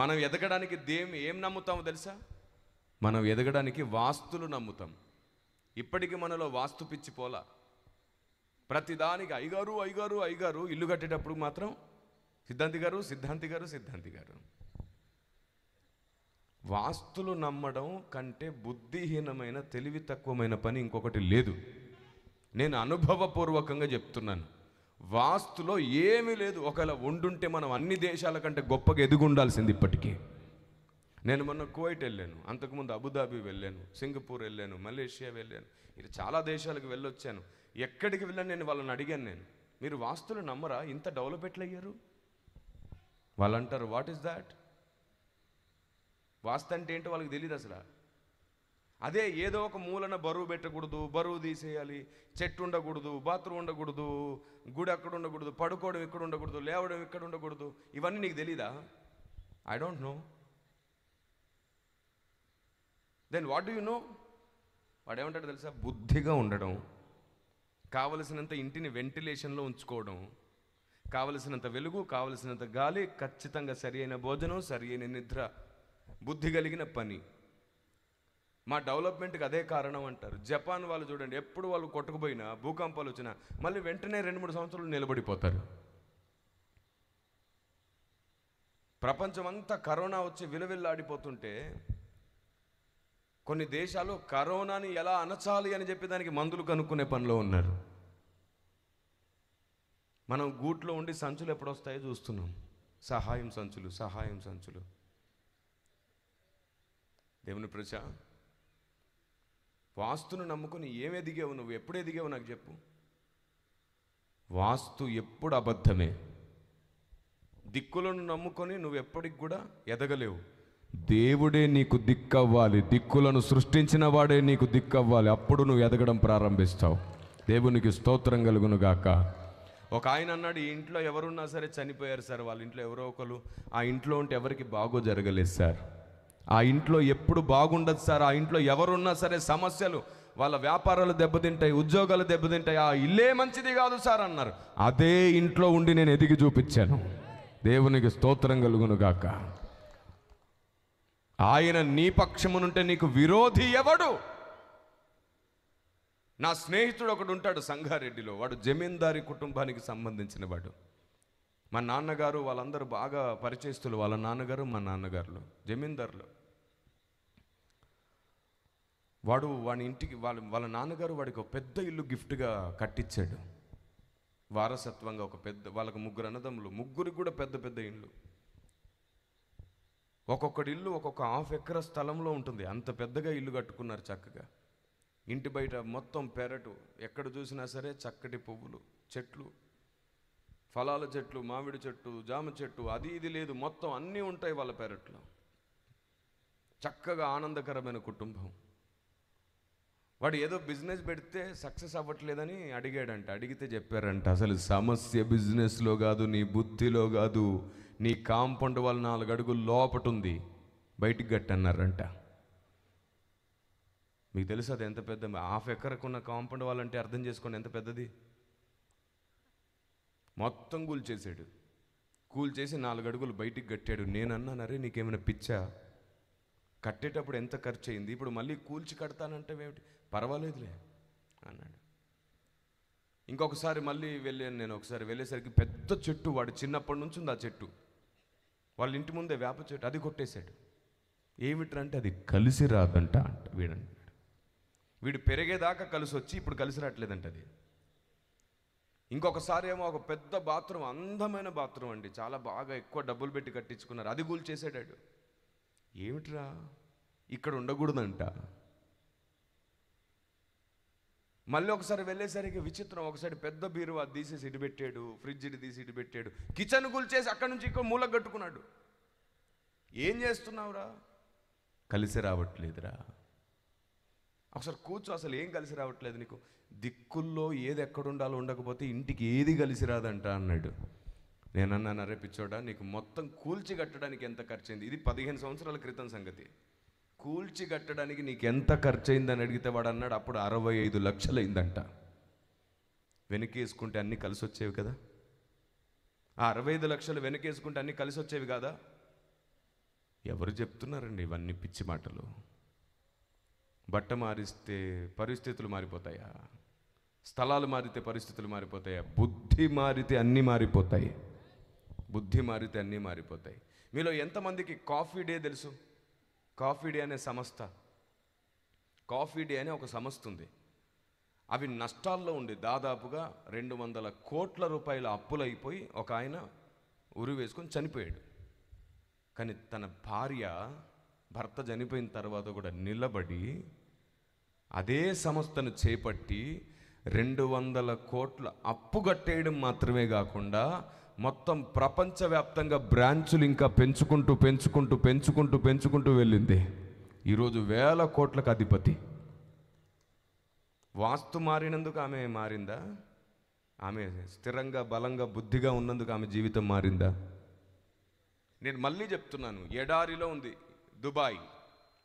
మనం ఎదగడానికి ఏం నమ్ముతామో తెలుసా? మనం ఎదగడానికి వాస్తులు నమ్ముతాం. ఇప్పటికీ మనలో వాస్తు పిచ్చి పోలా. ప్రతిదానికి అయ్యగారు అయ్యగారు అయ్యగారు. ఇల్లు కట్టేటప్పుడు మాత్రం సిద్ధాంతి గారు సిద్ధాంతి గారు సిద్ధాంతి గారు. వాస్తులు నమ్మడం కంటే బుద్ధిహీనమైన తెలివి తక్కువమైన పని ఇంకొకటి లేదు. నేను అనుభవపూర్వకంగా చెప్తున్నాను. వాస్తులో ఏమీ లేదు. ఒకవేళ ఉండుంటే మనం అన్ని దేశాల కంటే గొప్పగా ఎదుగుండాల్సింది ఇప్పటికీ. నేను మొన్న కువైట్ వెళ్ళాను, అంతకుముందు అబుదాబి వెళ్ళాను, సింగపూర్ వెళ్ళాను, మలేషియా వెళ్ళాను, ఇలా చాలా దేశాలకు వెళ్ళొచ్చాను. ఎక్కడికి వెళ్ళాను నేను వాళ్ళని అడిగాను, మీరు వాస్తులు నమ్మరా, ఇంత డెవలప్ ఎట్లయ్యారు? వాళ్ళు అంటారు, వాట్ ఈస్ దాట్? వాస్తు అంటే ఏంటో వాళ్ళకి తెలియదు అసలు. అదే ఏదో ఒక మూలన బరువు పెట్టకూడదు, బరువు తీసేయాలి, చెట్టు ఉండకూడదు, బాత్రూమ్ ఉండకూడదు, గుడి అక్కడ ఉండకూడదు, పడుకోవడం ఇక్కడ ఉండకూడదు, లేవడం ఇక్కడ ఉండకూడదు. ఇవన్నీ నీకు తెలీదా? I don't know. Then what do you know? వాడు ఏమంటాడు తెలుసా? బుద్ధిగా ఉండడం, కావలసినంత ఇంటిని వెంటిలేషన్లో ఉంచుకోవడం, కావలసినంత వెలుగు, కావలసినంత గాలి, ఖచ్చితంగా సరి అయిన భోజనం, సరి అయిన నిద్ర, బుద్ధి కలిగిన పని. మా డెవలప్మెంట్కి అదే కారణం అంటారు. జపాన్ వాళ్ళు చూడండి, ఎప్పుడు వాళ్ళు కొట్టుకుపోయినా, భూకంపాలు వచ్చినా మళ్ళీ వెంటనే 2-3 సంవత్సరాలు నిలబడిపోతారు. ప్రపంచం అంతా కరోనా వచ్చి విలవిల్లాడిపోతుంటే కొన్ని దేశాలు కరోనాని ఎలా అణచాలి అని చెప్పి దానికి మందులు కనుక్కునే పనిలో ఉన్నారు. మనం గూట్లో ఉండి సంచులు ఎప్పుడు వస్తాయో చూస్తున్నాం. సహాయం సంచులు, సహాయం సంచులు. దేవుని ప్రజ, వాస్తును నమ్ముకుని ఏమి ఎదిగావు నువ్వు? ఎప్పుడు ఎదిగావు నాకు చెప్పు. వాస్తు ఎప్పుడు అబద్ధమే. దిక్కులను నమ్ముకొని నువ్వు ఎప్పటికి కూడా ఎదగలేవు. దేవుడే నీకు దిక్కవ్వాలి, దిక్కులను సృష్టించిన వాడే నీకు దిక్కవ్వాలి. అప్పుడు నువ్వు ఎదగడం ప్రారంభిస్తావు. దేవునికి స్తోత్రం కలుగును గాక. ఒక ఆయన అన్నాడు, ఈ ఇంట్లో ఎవరున్నా సరే చనిపోయారు సార్, వాళ్ళ ఇంట్లో ఎవరో ఒకరు ఆ ఇంట్లో ఉంటే ఎవరికి బాగో జరగలేదు సార్, ఆ ఇంట్లో ఎప్పుడు బాగుండదు సార్, ఆ ఇంట్లో ఎవరున్నా సరే సమస్యలు, వాళ్ళ వ్యాపారాలు దెబ్బతింటాయి, ఉద్యోగాలు దెబ్బతింటాయి, ఆ ఇల్లే మంచిది కాదు సార్ అన్నారు. అదే ఇంట్లో ఉండి నేను ఎదిగి చూపించాను. దేవునికి స్తోత్రం కలుగును గాక. ఆయన నీ పక్షమునుంటే నీకు విరోధి ఎవడు? నా స్నేహితుడు ఒకడు ఉంటాడు సంగారెడ్డిలో. వాడు జమీందారీ కుటుంబానికి సంబంధించిన వాడు. మా నాన్నగారు వాళ్ళందరూ బాగా పరిచయస్తులు. వాళ్ళ నాన్నగారు మా నాన్నగారులు జమీందారులు. వాడి ఇంటికి వాళ్ళ నాన్నగారు వాడికి ఒక పెద్ద ఇల్లు గిఫ్ట్గా కట్టించాడు. వారసత్వంగా ఒక పెద్ద, వాళ్ళకు 3 అన్నదమ్ములు, ముగ్గురికి కూడా పెద్ద పెద్ద ఇల్లు. ఒక్కొక్కడి ఇల్లు ఒక్కొక్క 1/2 ఎకరా స్థలంలో ఉంటుంది. అంత పెద్దగా ఇల్లు కట్టుకున్నారు చక్కగా. ఇంటి బయట మొత్తం పెరటు, ఎక్కడ చూసినా సరే చక్కటి పువ్వులు, చెట్లు, ఫలాల చెట్లు, మామిడి చెట్టు, జామ చెట్టు, అది ఇది లేదు, మొత్తం అన్నీ ఉంటాయి వాళ్ళ పెరట్లో. చక్కగా ఆనందకరమైన కుటుంబం. వాడు ఏదో బిజినెస్ పెడితే సక్సెస్ అవ్వట్లేదని అడిగాడంట. అడిగితే చెప్పారంట, అసలు సమస్య బిజినెస్లో కాదు, నీ బుద్ధిలో కాదు, నీ కాంపౌండ్ వాళ్ళ 4 అడుగులు లోపట ఉంది, బయటికి గట్టన్నారంట. మీకు తెలుసు అది ఎంత పెద్ద? 1/2 ఎకరాకున్న కాంపౌండ్ వాళ్ళంటే అర్థం చేసుకోండి ఎంత పెద్దది. మొత్తం కూల్చేసాడు. కూల్చేసి 4 అడుగులు బయటికి కట్టాడు. నేనన్నానరే నీకేమైనా పిచ్చా? కట్టేటప్పుడు ఎంత ఖర్చు అయింది, ఇప్పుడు మళ్ళీ కూల్చి కడతానంటే ఏమిటి? పర్వాలేదులే అన్నాడు. ఇంకొకసారి మళ్ళీ వెళ్ళాను నేను. ఒకసారి వెళ్ళేసరికి పెద్ద చెట్టు, వాడు చిన్నప్పటి నుంచి ఉంది ఆ చెట్టు, వాళ్ళ ఇంటి ముందే వేప చెట్టు, అది కొట్టేశాడు. ఏమిటంటే అది కలిసి రాదంట అంట. వీడు పెరిగేదాకా కలిసి వచ్చి ఇప్పుడు కలిసి రావట్లేదంట అది. ఇంకొకసారి ఏమో ఒక పెద్ద బాత్రూమ్, అందమైన బాత్రూమ్ అండి, చాలా బాగా ఎక్కువ డబ్బులు పెట్టి కట్టించుకున్నారు, అది కూల్చేసాడు. ఏమిట్రా, ఇక్కడ ఉండకూడదంట. మళ్ళీ ఒకసారి వెళ్ళేసరికి విచిత్రం, ఒకసారి పెద్ద బీరువా అది తీసేసి ఇటు పెట్టాడు, ఫ్రిడ్జ్ ఇటు తీసి ఇటు పెట్టాడు, కిచెన్ కూల్చేసి అక్కడి నుంచి ఇంకో మూలకు కట్టుకున్నాడు. ఏం చేస్తున్నావురా? కలిసి రావట్లేదురా. ఒకసారి కూర్చో, అసలు ఏం కలిసి రావట్లేదు నీకు? దిక్కుల్లో ఏది ఎక్కడుండాలో ఉండకపోతే ఇంటికి ఏది కలిసి రాదంట అన్నాడు. నేనన్నాను, అరే పిచ్చోడా, నీకు మొత్తం కూల్చి కట్టడానికి ఎంత ఖర్చు అయింది? ఇది 15 సంవత్సరాల క్రితం సంగతి. కూల్చి కట్టడానికి నీకు ఎంత ఖర్చు అయిందని అడిగితే వాడు అన్నాడు, అప్పుడు 65 లక్షలు అయిందంట. వెనకేసుకుంటే అన్నీ కలిసి వచ్చేవి కదా. ఆ 65 లక్షలు వెనకేసుకుంటే అన్నీ కలిసి వచ్చేవి కాదా? ఎవరు చెప్తున్నారండి ఇవన్నీ పిచ్చి మాటలు? బట్ట మారిస్తే పరిస్థితులు మారిపోతాయా? స్థలాలు మారితే పరిస్థితులు మారిపోతాయా? బుద్ధి మారితే అన్నీ మారిపోతాయి. బుద్ధి మారితే అన్నీ మారిపోతాయి. మీలో ఎంతమందికి కాఫీ డే తెలుసు? కాఫీ డే అనే సంస్థ, కాఫీ డే అనే ఒక సంస్థ ఉంది. అవి నష్టాల్లో ఉండి దాదాపుగా 200 కోట్ల రూపాయల అప్పులైపోయి ఒక ఆయన ఉరి వేసుకొని చనిపోయాడు. కానీ తన భార్య భర్త చనిపోయిన తర్వాత కూడా నిలబడి అదే సంస్థను చేపట్టి 200 కోట్ల అప్పు కట్టేయడం మాత్రమే కాకుండా మొత్తం ప్రపంచవ్యాప్తంగా బ్రాంచులు ఇంకా పెంచుకుంటూ పెంచుకుంటూ పెంచుకుంటూ పెంచుకుంటూ వెళ్ళింది. ఈరోజు 1000 కోట్లకు అధిపతి. వాస్తు మారినందుకు ఆమె మారిందా? ఆమె స్థిరంగా బలంగా బుద్ధిగా ఉన్నందుకు ఆమె జీవితం మారిందా? నేను మళ్ళీ చెప్తున్నాను, ఎడారిలో ఉంది దుబాయ్.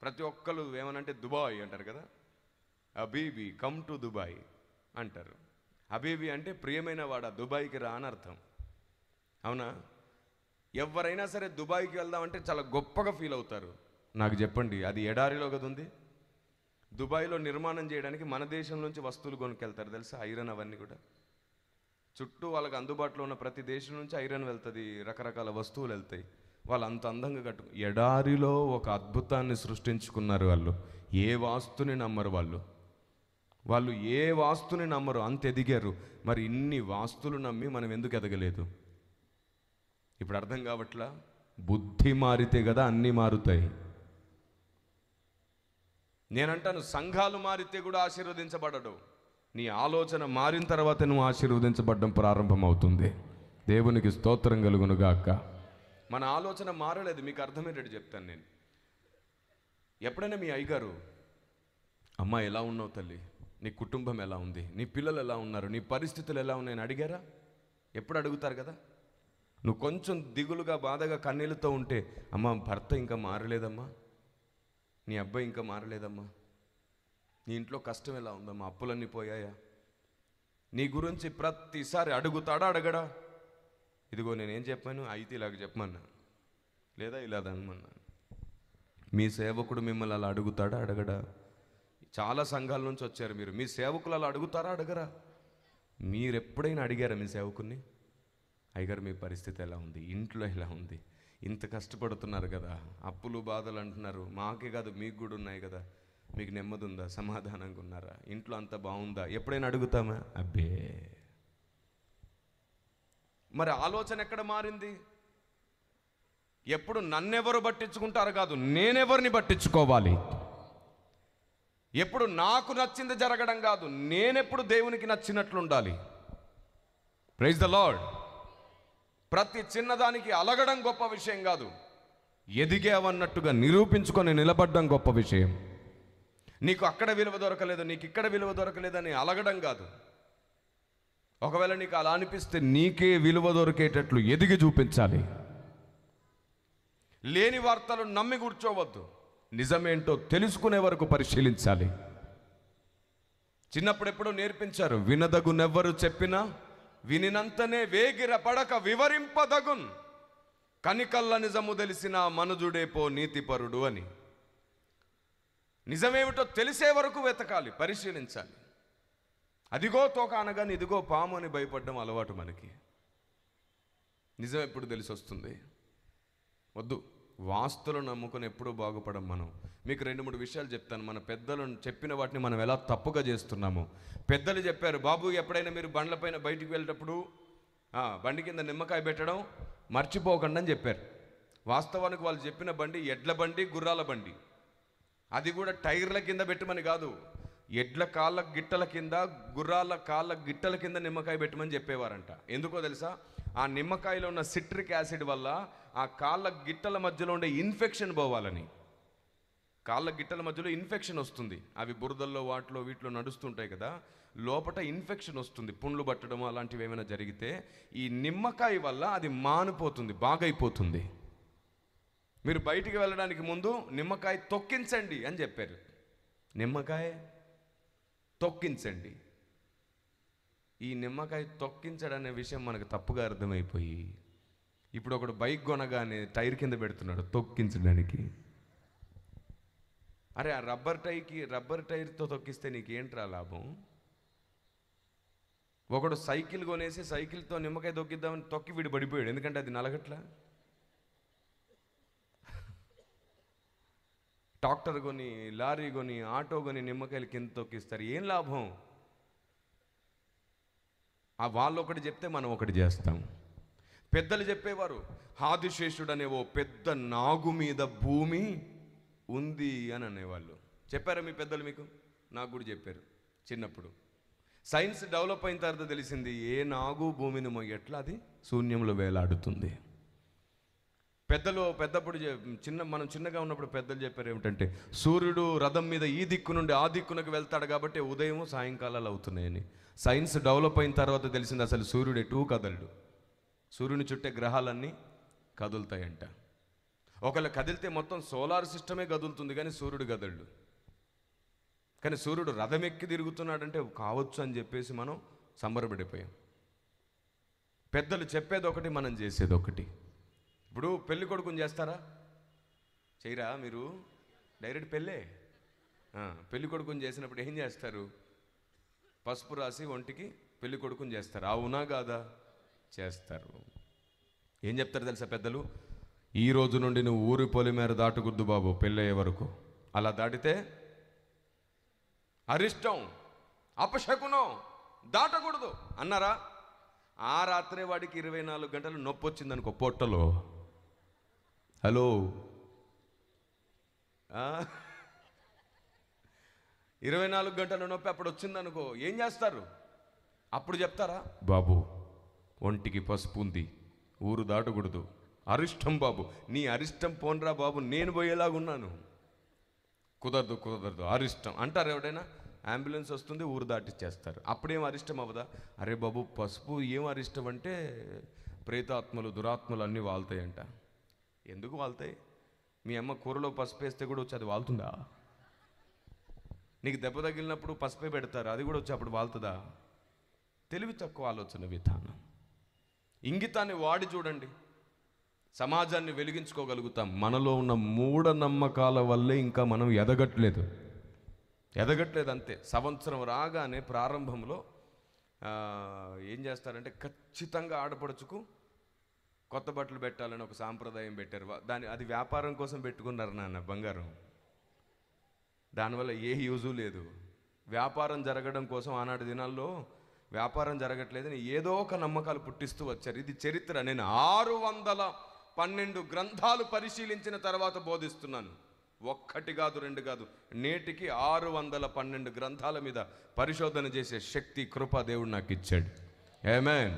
ప్రతి ఒక్కరు ఏమనంటే దుబాయ్ అంటారు కదా, హబీబీ కమ్ టు దుబాయ్ అంటారు. హబీబీ అంటే ప్రియమైన వాడ, దుబాయ్కి రా అని అర్థం. అవునా? ఎవరైనా సరే దుబాయ్కి వెళ్దామంటే చాలా గొప్పగా ఫీల్ అవుతారు. నాకు చెప్పండి, అది ఎడారిలో కదా ఉంది. దుబాయ్లో నిర్మాణం చేయడానికి మన దేశం నుంచి వస్తువులు కొనుక్కెళ్తారు తెలుసా, ఐరన్ అవన్నీ కూడా. చుట్టూ వాళ్ళకి అందుబాటులో ఉన్న ప్రతి దేశం నుంచి ఐరన్ వెళ్తుంది, రకరకాల వస్తువులు వెళ్తాయి. వాళ్ళు అంత అందంగా ఎడారిలో ఒక అద్భుతాన్ని సృష్టించుకున్నారు వాళ్ళు. ఏ వాస్తుని నమ్మరు వాళ్ళు ఏ వాస్తుని నమ్మరు, అంత ఎదిగారు. మరి ఇన్ని వాస్తులు నమ్మి మనం ఎందుకు ఎదగలేదు? ఇప్పుడు అర్థం కావట్లా? బుద్ధి మారితే కదా అన్నీ మారుతాయి. నేనంటాను, సంఘాలు మారితే కూడా ఆశీర్వదించబడడు. నీ ఆలోచన మారిన తర్వాత నువ్వు ఆశీర్వదించబడడం ప్రారంభమవుతుంది. దేవునికి స్తోత్రం కలుగును గాక. మన ఆలోచన మారలేదు. మీకు అర్థమయ్యేటట్టు చెప్తాను నేను. ఎప్పుడైనా మీ అయ్యగారు, అమ్మ ఎలా ఉన్నావు తల్లి, నీ కుటుంబం ఎలా ఉంది, నీ పిల్లలు ఎలా ఉన్నారు, నీ పరిస్థితులు ఎలా ఉన్నాయని అడిగారా? ఎప్పుడు అడుగుతారు కదా. నువ్వు కొంచెం దిగులుగా బాధగా కన్నీళ్ళతో ఉంటే, అమ్మ భర్త ఇంకా మారలేదమ్మా, నీ అబ్బాయి ఇంకా మారలేదమ్మా, నీ ఇంట్లో కష్టం ఎలా ఉందమ్మా, అప్పులన్నీ పోయాయా? నీ గురించి ప్రతిసారి అడుగుతాడా అడగడా? ఇదిగో నేనేం చెప్పాను, అయితే ఇలాగ చెప్పమన్నా, లేదా ఇలా అనమన్నా. మీ సేవకుడు మిమ్మల్ని అలా అడుగుతాడా అడగడా? చాలా సంఘాల నుంచి వచ్చారు మీరు. మీ సేవకులు అలా అడుగుతారా అడగరా? మీరు ఎప్పుడైనా అడిగారా మీ సేవకుని, అయ్యగారు మీ పరిస్థితి ఎలా ఉంది, ఇంట్లో ఎలా ఉంది, ఇంత కష్టపడుతున్నారు కదా, అప్పులు బాధలు అంటున్నారు, మాకే కాదు మీకు కూడా ఉన్నాయి కదా, మీకు నెమ్మది ఉందా, సమాధానంగా ఉన్నారా, ఇంట్లో అంత బాగుందా, ఎప్పుడైనా అడుగుతామా? అబ్బే. మరి ఆలోచన ఎక్కడ మారింది? ఎప్పుడు నన్నెవరు పట్టించుకుంటారు కాదు, నేనెవరిని పట్టించుకోవాలి. ఎప్పుడు నాకు నచ్చింది జరగడం కాదు, నేనెప్పుడు దేవునికి నచ్చినట్లు ఉండాలి. Praise the lord. ప్రతి చిన్నదానికి అలగడం గొప్ప విషయం కాదు, ఎదిగావన్నట్టుగా నిరూపించుకొని నిలబడడం గొప్ప విషయం. నీకు అక్కడ విలువ దొరకలేదు, నీకు ఇక్కడ విలువ దొరకలేదని అలగడం కాదు. ఒకవేళ నీకు అలా అనిపిస్తే నీకే విలువ దొరికేటట్లు ఎదిగి చూపించాలి. లేని వార్తలు నమ్మి కూర్చోవద్దు, నిజమేంటో తెలుసుకునే వరకు పరిశీలించాలి. చిన్నప్పుడు ఎప్పుడో నేర్పించారు, వినదగునెవ్వరు చెప్పినా వినినంతనే వేగిర పడక వివరింపదగున్, కనికల్ల నిజము తెలిసిన మనుజుడే పో నీతిపరుడు అని. నిజమేమిటో తెలిసే వరకు వెతకాలి, పరిశీలించాలి. అదిగో తోక అనగానే ఇదిగో పాము అని భయపడడం అలవాటు మనకి. నిజం ఎప్పుడు తెలిసి వస్తుంది? వద్దు. వాస్తులను నమ్ముకొని ఎప్పుడూ బాగుపడం మనం. మీకు 2-3 విషయాలు చెప్తాను. మన పెద్దలు చెప్పిన వాటిని మనం ఎలా తప్పుగా చేస్తున్నాము. పెద్దలు చెప్పారు, బాబు ఎప్పుడైనా మీరు బండ్లపైన బయటికి వెళ్ళేటప్పుడు బండి కింద నిమ్మకాయ పెట్టడం మర్చిపోకండి అని చెప్పారు. వాస్తవానికి వాళ్ళు చెప్పిన బండి ఎడ్ల బండి, గుర్రాల బండి. అది కూడా టైర్ల కింద పెట్టమని కాదు, ఎడ్ల కాళ్ళ గిట్టల కింద, గుర్రాల కాళ్ళ గిట్టల కింద నిమ్మకాయ పెట్టమని చెప్పేవారంట. ఎందుకో తెలుసా? ఆ నిమ్మకాయలో ఉన్న సిట్రిక్ యాసిడ్ వల్ల ఆ కాళ్ళ గిట్టల మధ్యలో ఉండే ఇన్ఫెక్షన్ పోవాలని. కాళ్ళ గిట్టల మధ్యలో ఇన్ఫెక్షన్ వస్తుంది, అవి బురదల్లో వాటిలో వీటిలో నడుస్తుంటాయి కదా, లోపల ఇన్ఫెక్షన్ వస్తుంది, పుండ్లు పట్టడం అలాంటివి ఏమైనా జరిగితే ఈ నిమ్మకాయ వల్ల అది మానిపోతుంది, బాగైపోతుంది. మీరు బయటికి వెళ్ళడానికి ముందు నిమ్మకాయ తొక్కించండి అని చెప్పారు. నిమ్మకాయ తొక్కించండి. ఈ నిమ్మకాయ తొక్కించడనే విషయం మనకు తప్పుగా అర్థమైపోయి ఇప్పుడు ఒకడు బైక్ కొనగానే టైర్ కింద పెడుతున్నాడు తొక్కించడానికి. అరే ఆ రబ్బర్ టైర్తో తొక్కిస్తే నీకేంట్రా లాభం? ఒకడు సైకిల్ కొనేసి సైకిల్తో నిమ్మకాయ తొక్కిద్దామని తొక్కి వీడు పడిపోయాడు, ఎందుకంటే అది నలగట్లా. ట్రాక్టర్ కొని, లారీ కొని, ఆటో కొని నిమ్మకాయలు కింద తొక్కిస్తారు, ఏం లాభం? వాళ్ళు ఒకటి చెప్తే మనం ఒకటి చేస్తాం. పెద్దలు చెప్పేవారు, ఆదిశేషుడు అనే ఓ పెద్ద నాగు మీద భూమి ఉంది అని అనేవాళ్ళు. చెప్పారా మీ పెద్దలు మీకు? నాకు కూడా చెప్పారు చిన్నప్పుడు. సైన్స్ డెవలప్ అయిన తర్వాత తెలిసింది, ఏ నాగు భూమిని మొయ్యట్లా అది శూన్యంలో వేలాడుతుంది. పెద్దప్పుడు మనం చిన్నగా ఉన్నప్పుడు పెద్దలు చెప్పారు ఏమిటంటే, సూర్యుడు రథం మీద ఈ దిక్కు నుండి ఆ దిక్కునకు వెళ్తాడు కాబట్టి ఉదయం సాయంకాలాలు అవుతున్నాయని. సైన్స్ డెవలప్ అయిన తర్వాత తెలిసింది అసలు సూర్యుడు ఎటూ కదలడు, సూర్యుని చుట్టే గ్రహాలన్నీ కదులుతాయంట. ఒకవేళ కదిలితే మొత్తం సోలార్ సిస్టమే కదులుతుంది కానీ సూర్యుడు కదలడు. కానీ సూర్యుడు రథం ఎక్కి తిరుగుతున్నాడంటే కావచ్చు అని చెప్పేసి మనం సంబరపడిపోయాం. పెద్దలు చెప్పేది ఒకటి, మనం చేసేది ఒకటి. ఇప్పుడు పెళ్లి కొడుకుని చేస్తారా? చేయరా మీరు? డైరెక్ట్ పెళ్ళే. పెళ్లి కొడుకుని చేసినప్పుడు ఏం చేస్తారు? పసుపు రాసి ఒంటికి పెళ్లి కొడుకుని చేస్తారు. అవునా కాదా? చేస్తారు. ఏం చెప్తారు తెలుసా పెద్దలు? ఈ రోజు నుండి నువ్వు ఊరి పొలిమేర దాటకూడదు బాబు పెళ్ళయ్యే వరకు. అలా దాటితే అరిష్టం, అపశకునం, దాటకూడదు అన్నారా? ఆ రాత్రే వాడికి 24 గంటలు నొప్పి వచ్చిందనుకో పొట్టలో. హలో, 24 గంటల నొప్పి అప్పుడు వచ్చిందనుకో, ఏం చేస్తారు? అప్పుడు చెప్తారా, బాబు ఒంటికి పసుపు ఉంది, ఊరు దాటకూడదు, అరిష్టం బాబు. నీ అరిష్టం పోన్రా బాబు, నేను పోయేలాగున్నాను. కుదరదు అరిష్టం అంటారు ఎవడైనా? అంబులెన్స్ వస్తుంది, ఊరు దాటిచ్చేస్తారు. అప్పుడేం అరిష్టం అవ్వదా? అరే బాబు పసుపు ఏం అరిష్టం అంటే ప్రేతాత్మలు, దురాత్మలు అన్నీ వాళ్తాయంట. ఎందుకు వాళ్తాయి? మీ అమ్మ కూరలో పసుపు వేస్తే కూడా వచ్చి అది వాళ్తుందా? నీకు దెబ్బ తగిలినప్పుడు పసుపే పెడతారు, అది కూడా వచ్చి అప్పుడు వాళ్తుందా? తెలివి తక్కువ ఆలోచన విధానం. ఇంగితాన్ని వాడి చూడండి, సమాజాన్ని వెలిగించుకోగలుగుతాం. మనలో ఉన్న మూఢనమ్మకాల వల్లే ఇంకా మనం ఎదగట్లేదు అంతే. సంవత్సరం రాగానే ప్రారంభంలో ఏం చేస్తారంటే ఖచ్చితంగా ఆడపడుచుకు కొత్త బట్టలు పెట్టాలని ఒక సాంప్రదాయం పెట్టారు. అది వ్యాపారం కోసం పెట్టుకున్నారు నాన్న బంగారం. దానివల్ల ఏ యూజు లేదు. వ్యాపారం జరగడం కోసం ఆనాటి దినాల్లో వ్యాపారం జరగట్లేదని ఏదో ఒక నమ్మకాలు పుట్టిస్తూ వచ్చారు. ఇది చరిత్ర. నేను 612 గ్రంథాలు పరిశీలించిన తర్వాత బోధిస్తున్నాను. 1 కాదు 2 కాదు, నేటికి 612 గ్రంథాల మీద పరిశోధన చేసే శక్తి, కృప దేవుడు నాకు ఇచ్చాడు. ఆమేన్.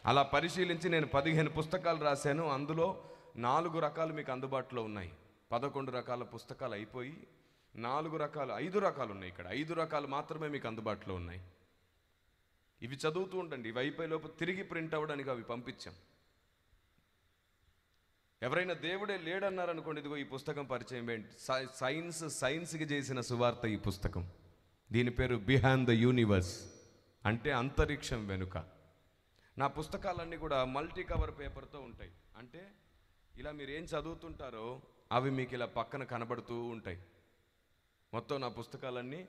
అలా పరిశీలించి నేను 15 పుస్తకాలు రాశాను. అందులో 4 రకాలు మీకు అందుబాటులో ఉన్నాయి. 11 రకాల పుస్తకాలు అయిపోయి 5 రకాలు ఉన్నాయి. ఇక్కడ 5 రకాలు మాత్రమే మీకు అందుబాటులో ఉన్నాయి. ఇవి చదువుతూ ఉండండి. ఇవి అయిపోయేలోపు తిరిగి ప్రింట్ అవ్వడానికి అవి పంపించాం. ఎవరైనా దేవుడే లేడన్నారనుకోండి, ఇదిగో ఈ పుస్తకం పరిచయం ఏంటి? సైన్స్కి చేసిన సువార్త ఈ పుస్తకం. దీని పేరు బిహైండ్ ద యూనివర్స్, అంటే అంతరిక్షం వెనుక. నా పుస్తకాలన్నీ కూడా మల్టీ కవర్ పేపర్తో ఉంటాయి. అంటే ఇలా మీరు ఏం చదువుతుంటారో అవి మీకు ఇలా పక్కన కనబడుతూ ఉంటాయి. మొత్తం నా పుస్తకాలన్నీ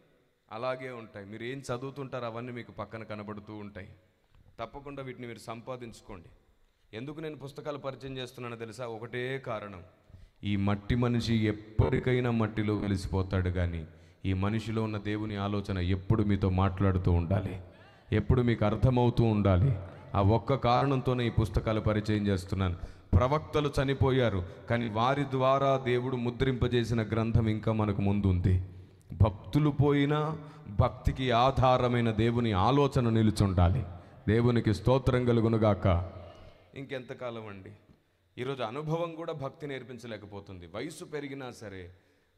అలాగే ఉంటాయి. మీరు ఏం చదువుతుంటారో అవన్నీ మీకు పక్కన కనబడుతూ ఉంటాయి. తప్పకుండా వీటిని మీరు సంపాదించుకోండి. ఎందుకు నేను పుస్తకాలు పరిచయం చేస్తున్నానో తెలుసా? ఒకటే కారణం, ఈ మట్టి మనిషి ఎప్పటికైనా మట్టిలో కలిసిపోతాడు, కానీ ఈ మనిషిలో ఉన్న దేవుని ఆలోచన ఎప్పుడు మీతో మాట్లాడుతూ ఉండాలి, ఎప్పుడు మీకు అర్థమవుతూ ఉండాలి. ఆ ఒక్క కారణంతోనే ఈ పుస్తకాలు పరిచయం చేస్తున్నాను. ప్రవక్తలు చనిపోయారు, కానీ వారి ద్వారా దేవుడు ముద్రింపజేసిన గ్రంథం ఇంకా మనకు ముందు ఉంది. భక్తులు పోయినా భక్తికి ఆధారమైన దేవుని ఆలోచన నిలుచుండాలి. దేవునికి స్తోత్రం కలుగునుగాక. ఇంకెంతకాలం అండి? ఈరోజు అనుభవం కూడా భక్తి నేర్పించలేకపోతుంది. వయసు పెరిగినా సరే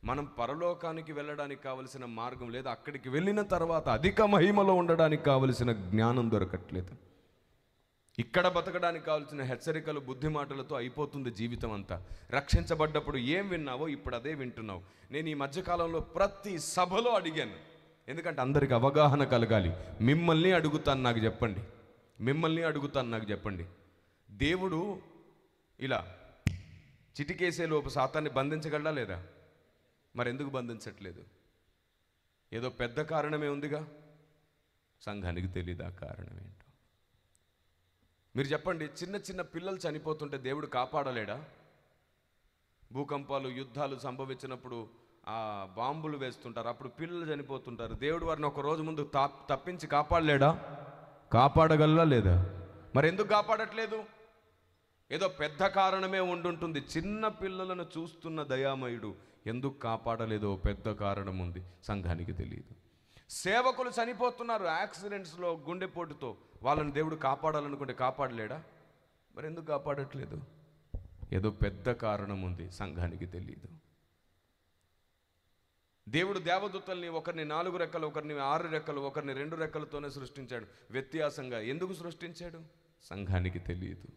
మనం పరలోకానికి వెళ్ళడానికి కావలసిన మార్గం లేదు. అక్కడికి వెళ్ళిన తర్వాత అధిక మహిమలో ఉండడానికి కావలసిన జ్ఞానం దొరకట్లేదు. ఇక్కడ బతకడానికి కావాల్సిన హెచ్చరికలు, బుద్ధి మాటలతో అయిపోతుంది జీవితం అంతా. రక్షించబడ్డప్పుడు ఏం విన్నావో ఇప్పుడు అదే వింటున్నావు. నేను ఈ మధ్యకాలంలో ప్రతి సభలో అడిగాను, ఎందుకంటే అందరికి అవగాహన కలగాలి. మిమ్మల్ని అడుగుతాను, నాకు చెప్పండి. దేవుడు ఇలా చిటికేసే లోపు సాతాన్ని బంధించగలడా లేదా? మరి ఎందుకు బంధించట్లేదు? ఏదో పెద్ద కారణమే ఉందిగా. సంఘానికి తెలియదు ఆ కారణం ఏంటో. మీరు చెప్పండి, చిన్న చిన్న పిల్లలు చనిపోతుంటే దేవుడు కాపాడలేడా? భూకంపాలు, యుద్ధాలు సంభవించినప్పుడు ఆ బాంబులు వేస్తుంటారు, అప్పుడు పిల్లలు చనిపోతుంటారు. దేవుడు వారిని ఒక రోజు ముందు తప్పించి కాపాడలేడా? కాపాడగలరా లేదా? మరి ఎందుకు కాపాడట్లేదు? ఏదో పెద్ద కారణమే ఉండుంటుంది. చిన్న పిల్లలను చూస్తున్న దయామయుడు ఎందుకు కాపాడలేదో పెద్ద కారణం ఉంది, సంఘానికి తెలియదు. సేవకులు చనిపోతున్నారు యాక్సిడెంట్స్లో, గుండెపోటుతో. వాళ్ళని దేవుడు కాపాడాలనుకుంటే కాపాడలేడా? మరి ఎందుకు కాపాడట్లేదు? ఏదో పెద్ద కారణం ఉంది, సంఘానికి తెలియదు. దేవుడు దేవదూతల్ని ఒకరిని 4 రెక్కలు, ఒకరిని 6 రెక్కలు, ఒకరిని 2 రెక్కలతోనే సృష్టించాడు. వ్యత్యాసంగా ఎందుకు సృష్టించాడు? సంఘానికి తెలియదు.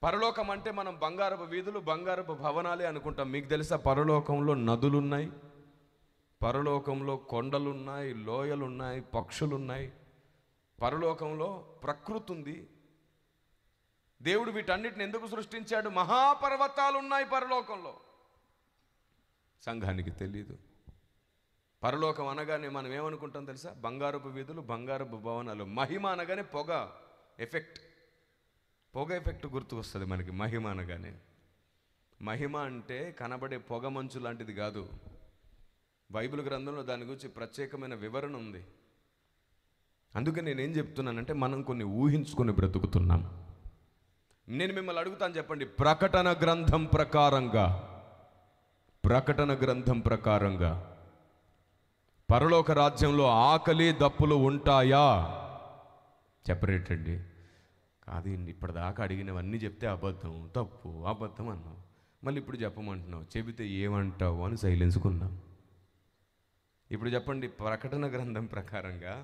పరలోకం అంటే మనం బంగారపు వీధులు, బంగారపు భవనాలే అనుకుంటాం. మీకు తెలుసా, పరలోకంలో నదులున్నాయి, పరలోకంలో కొండలున్నాయి, లోయలున్నాయి, పక్షులున్నాయి. పరలోకంలో ప్రకృతి ఉంది. దేవుడు వీటన్నిటిని ఎందుకు సృష్టించాడు? మహాపర్వతాలు ఉన్నాయి పరలోకంలో. సంఘానికి తెలియదు. పరలోకం అనగానే మనం ఏమనుకుంటాం తెలుసా? బంగారపు వీధులు, బంగారపు భవనాలు. మహిమ అనగానే పొగ ఎఫెక్ట్, పొగ ఎఫెక్ట్ గుర్తుకొస్తుంది మనకి. మహిమ అనగానే, మహిమ అంటే కనబడే పొగ మంచు లాంటిది కాదు. బైబిల్ గ్రంథంలో దాని గురించి ప్రత్యేకమైన వివరణ ఉంది. అందుకే నేనేం చెప్తున్నానంటే, మనం కొన్ని ఊహించుకొని బ్రతుకుతున్నాం. నేను మిమ్మల్ని అడుగుతాను, చెప్పండి, ప్రకటన గ్రంథం ప్రకారంగా పరలోక రాజ్యంలో ఆకలి దప్పులు ఉంటాయా? చెప్పరేటండి. కాదు, ఇప్పటిదాకా అడిగినవన్నీ చెప్తే అబద్ధం, తప్పు, అబద్ధం అన్నావు. మళ్ళీ ఇప్పుడు చెప్పమంటున్నావు. చెబితే ఏమంటావు అని సైలెన్స్కున్నాం. ఇప్పుడు చెప్పండి, ప్రకటన గ్రంథం ప్రకారంగా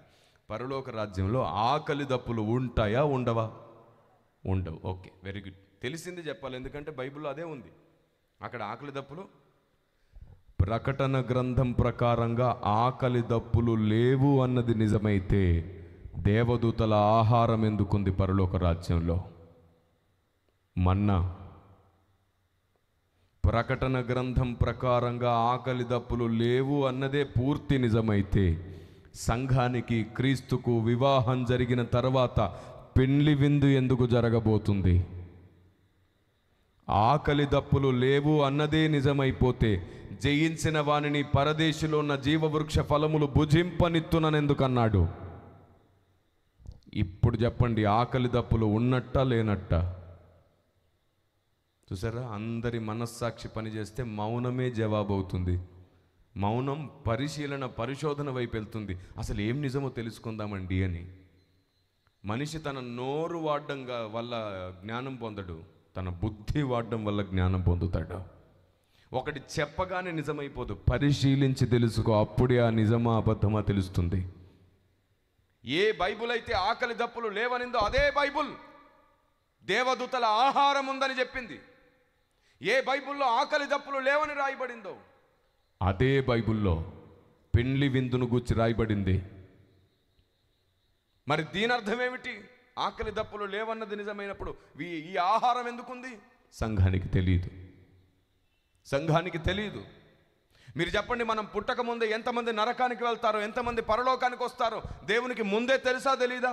పరలోక రాజ్యంలో ఆకలి దప్పులు ఉంటాయా, ఉండవా? ఉండవు. Okay, very good. తెలిసింది చెప్పాలి, ఎందుకంటే బైబిల్లో అదే ఉంది. అక్కడ ఆకలి దప్పులు. ప్రకటన గ్రంథం ప్రకారంగా ఆకలి దప్పులు లేవు అన్నది నిజమైతే దేవదూతల ఆహారం ఎందుకుంది పరలోక రాజ్యంలో? మన్నా. ప్రకటన గ్రంథం ప్రకారంగా ఆకలి దప్పులు లేవు అన్నదే పూర్తి నిజమైతే సంఘానికి, క్రీస్తుకు వివాహం జరిగిన తర్వాత పెండ్లి విందు ఎందుకు జరగబోతుంది? ఆకలి దప్పులు లేవు అన్నదే నిజమైపోతే జయించిన వానిని పరదేశిలో ఉన్న జీవవృక్ష ఫలములు భుజింపనిత్తుననెందుకన్నాడు? ఇప్పుడు చెప్పండి, ఆకలి దప్పులు ఉన్నట్టా లేనట్టా? చూసారా, అందరి మనస్సాక్షి పనిచేస్తే మౌనమే జవాబు అవుతుంది. మౌనం పరిశోధన వైపు వెళ్తుంది. అసలు ఏం నిజమో తెలుసుకుందామండి అని. మనిషి తన నోరు వాడడం వల్ల జ్ఞానం పొందడు, తన బుద్ధి వాడడం వల్ల జ్ఞానం పొందుతాడు. ఒకటి చెప్పగానే నిజమైపోదు, పరిశీలించి తెలుసుకో, అప్పుడే ఆ నిజమా అబద్ధమా తెలుస్తుంది. ఏ బైబుల్ అయితే ఆకలి దప్పులు లేవనిందో అదే బైబుల్ దేవదూతల ఆహారం ఉందని చెప్పింది. ఏ బైబుల్లో ఆకలి దప్పులు లేవని రాయబడిందో అదే బైబుల్లో పెండ్లి విందును గూర్చి రాయబడింది. మరి దీని అర్థం ఏమిటి? ఆకలి దప్పులు లేవన్నది నిజమైనప్పుడు ఈ ఆహారం ఎందుకుంది? సంఘానికి తెలియదు. మీరు చెప్పండి, మనం పుట్టక ముందే ఎంతమంది నరకానికి వెళ్తారో, ఎంతమంది పరలోకానికి వస్తారో దేవునికి ముందే తెలుసా తెలీదా?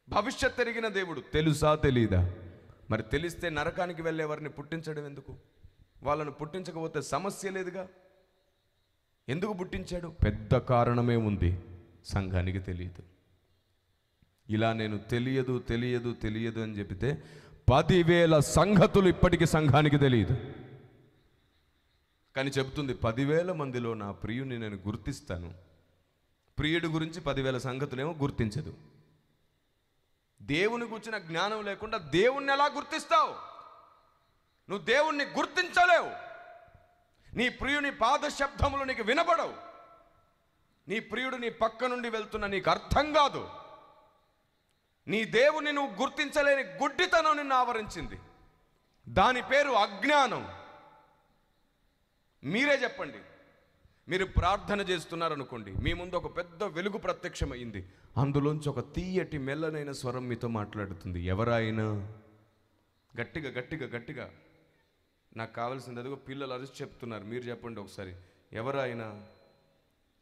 భవిష్యత్ ఎరిగిన దేవుడు తెలుసా తెలీదా? మరి తెలిస్తే నరకానికి వెళ్ళేవారిని పుట్టించడం ఎందుకు? వాళ్ళను పుట్టించకపోతే సమస్య లేదుగా. ఎందుకు పుట్టించాడు? పెద్ద కారణమే ఉంది, సంఘానికి తెలియదు. ఇలా నేను తెలియదు అని చెబితే 10,000 సంగతులు ఇప్పటికీ సంఘానికి తెలియదు. కానీ చెబుతుంది, 10,000 మందిలో నా ప్రియుని నేను గుర్తిస్తాను. ప్రియుడి గురించి 10,000 సంగతులేమో గుర్తించదు. దేవుని గురించిన జ్ఞానం లేకుండా దేవుణ్ణి ఎలా గుర్తిస్తావు? నువ్వు దేవుణ్ణి గుర్తించలేవు. నీ ప్రియుని పాద శబ్దములు నీకు వినబడవు. నీ ప్రియుడు నీ పక్క నుండి వెళ్తున్నా నీకు అర్థం కాదు. నీ దేవుణ్ణి నువ్వు గుర్తించలేని గుడ్డితనం నిన్ను ఆవరించింది. దాని పేరు అజ్ఞానం. మీరే చెప్పండి, మీరు ప్రార్థన చేస్తున్నారనుకోండి, మీ ముందు ఒక పెద్ద వెలుగు ప్రత్యక్షమైంది. అందులోంచి ఒక తీయటి మెల్లనైన స్వరం మీతో మాట్లాడుతుంది. ఎవరైనా గట్టిగా గట్టిగా గట్టిగా. నాకు కావాల్సింది అదిగో పిల్లలు అరిచి చెప్తున్నారు. మీరు చెప్పండి ఒకసారి. ఎవరైనా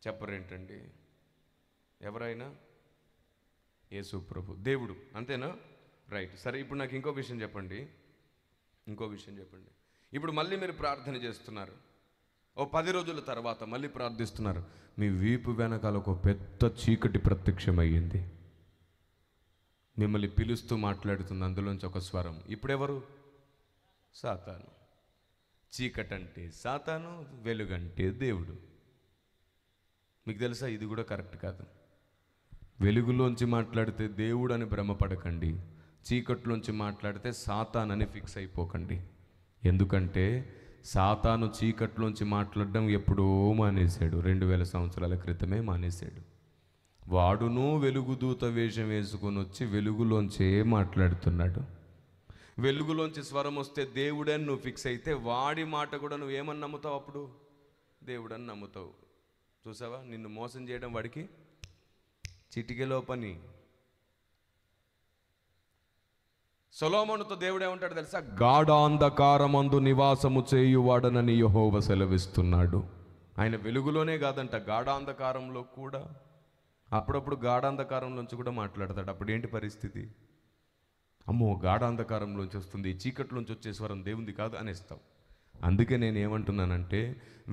చెప్పరేంటండి? ఎవరైనా? యేసు ప్రభు, దేవుడు, అంతేనా? రైట్. సరే, ఇప్పుడు నాకు ఇంకో విషయం చెప్పండి. ఇప్పుడు మళ్ళీ మీరు ప్రార్థన చేస్తున్నారు. ఓ 10 రోజుల తర్వాత మళ్ళీ ప్రార్థిస్తున్నారు. మీ వీపు వెనకాల ఒక పెద్ద చీకటి ప్రత్యక్షమయ్యింది. మిమ్మల్ని పిలుస్తూ మాట్లాడుతుంది అందులోంచి ఒక స్వరం. ఇప్పుడెవరు? సాతాను. చీకటంటే సాతాను, వెలుగంటే దేవుడు. మీకు తెలుసా, ఇది కూడా కరెక్ట్ కాదు. వెలుగులోంచి మాట్లాడితే దేవుడు అని భ్రమపడకండి, చీకట్లోంచి మాట్లాడితే సాతానని ఫిక్స్ అయిపోకండి. ఎందుకంటే సాతాను చీకట్లోంచి మాట్లాడడం ఎప్పుడో మానేశాడు. 2000 సంవత్సరాల క్రితమే మానేశాడు. వాడును వెలుగుదూత వేషం వేసుకొని వచ్చి వెలుగులోంచే మాట్లాడుతున్నాడు. వెలుగులోంచి స్వరం వస్తే దేవుడని నువ్వు ఫిక్స్ అయితే వాడి మాట కూడా నువ్వేమని నమ్ముతావు? అప్పుడు దేవుడని నమ్ముతావు. చూసావా, నిన్ను మోసం చేయడం వాడికి చిటికెలో పని. సొలొమోనుతో దేవుడు ఏమంటాడు తెలుసా? గాఢాంధకారమందు నివాసము చేయువాడనని యెహోవా సెలవిస్తున్నాడు. ఆయన వెలుగులోనే కాదంట, గాఢాంధకారంలో కూడా. అప్పుడప్పుడు గాఢాంధకారంలోంచి కూడా మాట్లాడతాడు. అప్పుడు ఏంటి పరిస్థితి? అమ్మో, గాఢాంధకారంలోంచి వస్తుంది, చీకట్లోంచి వచ్చే స్వరం దేవుంది కాదు అనేస్తావు. అందుకే నేను ఏమంటున్నానంటే,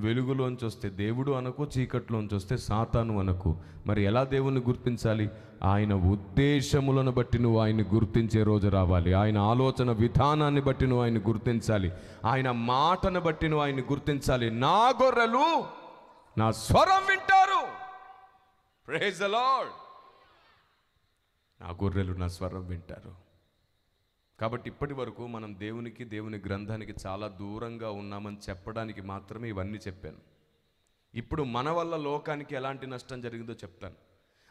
వెలుగులోంచి వస్తే దేవుడు అనకు, చీకట్లోంచి వస్తే సాతాను అనకు. మరి ఎలా దేవుణ్ణి గుర్తించాలి? ఆయన ఉద్దేశములను బట్టి నువ్వు ఆయన్ని గుర్తించే రోజు రావాలి. ఆయన ఆలోచన విధానాన్ని బట్టి నువ్వు ఆయన్ని గుర్తించాలి. ఆయన మాటను బట్టి నువ్వు ఆయన్ని గుర్తించాలి. నా గొర్రెలు నా స్వరం వింటారు. Praise the lord. నా గొర్రెలు నా స్వరం వింటారు. కాబట్టి ఇప్పటి వరకు మనం దేవునికి, దేవుని గ్రంథానికి చాలా దూరంగా ఉన్నామని చెప్పడానికి మాత్రమే ఇవన్నీ చెప్పాను. ఇప్పుడు మన వల్ల లోకానికి ఎలాంటి నష్టం జరిగిందో చెప్తాను.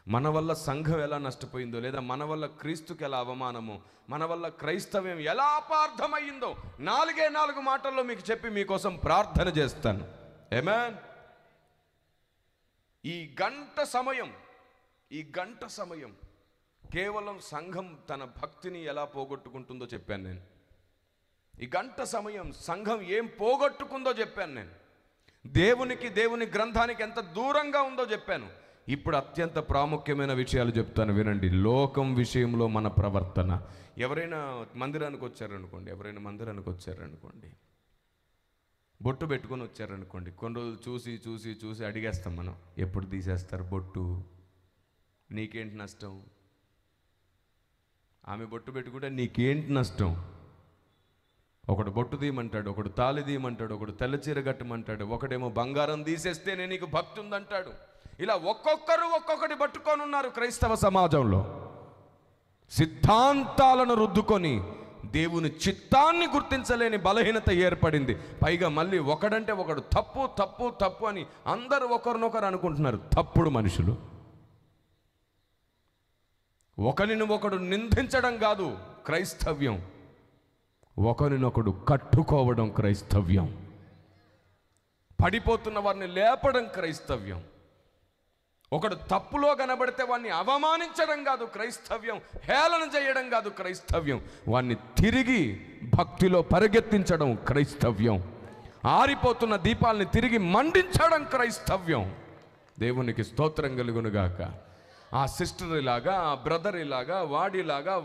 మన వల్ల సంఘం ఎలా నష్టపోయిందో, లేదా మన వల్ల క్రీస్తుకి ఎలా అవమానమో, మన వల్ల క్రైస్తవ్యం ఎలా అపార్థమయ్యిందో 4 మాటల్లో మీకు చెప్పి మీకోసం ప్రార్థన చేస్తాను. ఆమేన్. ఈ గంట సమయం కేవలం సంఘం తన భక్తిని ఎలా పోగొట్టుకుంటుందో చెప్పాను నేను. ఈ గంట సమయం సంఘం ఏం పోగొట్టుకుందో చెప్పాను నేను. దేవునికి, దేవుని గ్రంథానికి ఎంత దూరంగా ఉందో చెప్పాను. ఇప్పుడు అత్యంత ప్రాముఖ్యమైన విషయాలు చెప్తాను, వినండి. లోకం విషయంలో మన ప్రవర్తన. ఎవరైనా మందిరానికి వచ్చారనుకోండి, బొట్టు పెట్టుకొని వచ్చారనుకోండి, కొన్ని రోజులు చూసి అడిగేస్తాం మనం, ఎప్పుడు తీసేస్తారు బొట్టు? నీకేంటి నష్టం? ఆమె బొట్టు పెట్టుకుంటే నీకేంటి నష్టం? ఒకడు బొట్టు తీయమంటాడు, ఒకడు తాళి తీయమంటాడు, ఒకడు తెల్లచీర కట్టమంటాడు, ఒకడేమో బంగారం తీసేస్తేనే నీకు భక్తి ఉందంటాడు. ఇలా ఒక్కొక్కరు ఒక్కొక్కటి పట్టుకొని ఉన్నారు క్రైస్తవ సమాజంలో. సిద్ధాంతాలను రుద్దుకొని దేవుని చిత్తాన్ని గుర్తించలేని బలహీనత ఏర్పడింది. పైగా మళ్ళీ ఒకడంటే ఒకడు తప్పు తప్పు తప్పు అని అందరూ ఒకరినొకరు అనుకుంటున్నారు. తప్పుడు మనుషులు. ఒకరిని ఒకడు నిందించడం కాదు క్రైస్తవ్యం, ఒకరినొకడు కట్టుకోవడం క్రైస్తవ్యం. పడిపోతున్న వారిని లేపడం క్రైస్తవ్యం. ఒకడు తప్పులో కనబడితే వాడిని అవమానించడం కాదు క్రైస్తవ్యం, హేళన చేయడం కాదు క్రైస్తవ్యం, వాడిని తిరిగి భక్తిలో పరిగెత్తించడం క్రైస్తవ్యం. ఆరిపోతున్న దీపాలని తిరిగి మండించడం క్రైస్తవ్యం. దేవునికి స్తోత్రం కలుగునుగాక. ఆ సిస్టర్ ఇలాగా, ఆ బ్రదర్ ఇలాగా,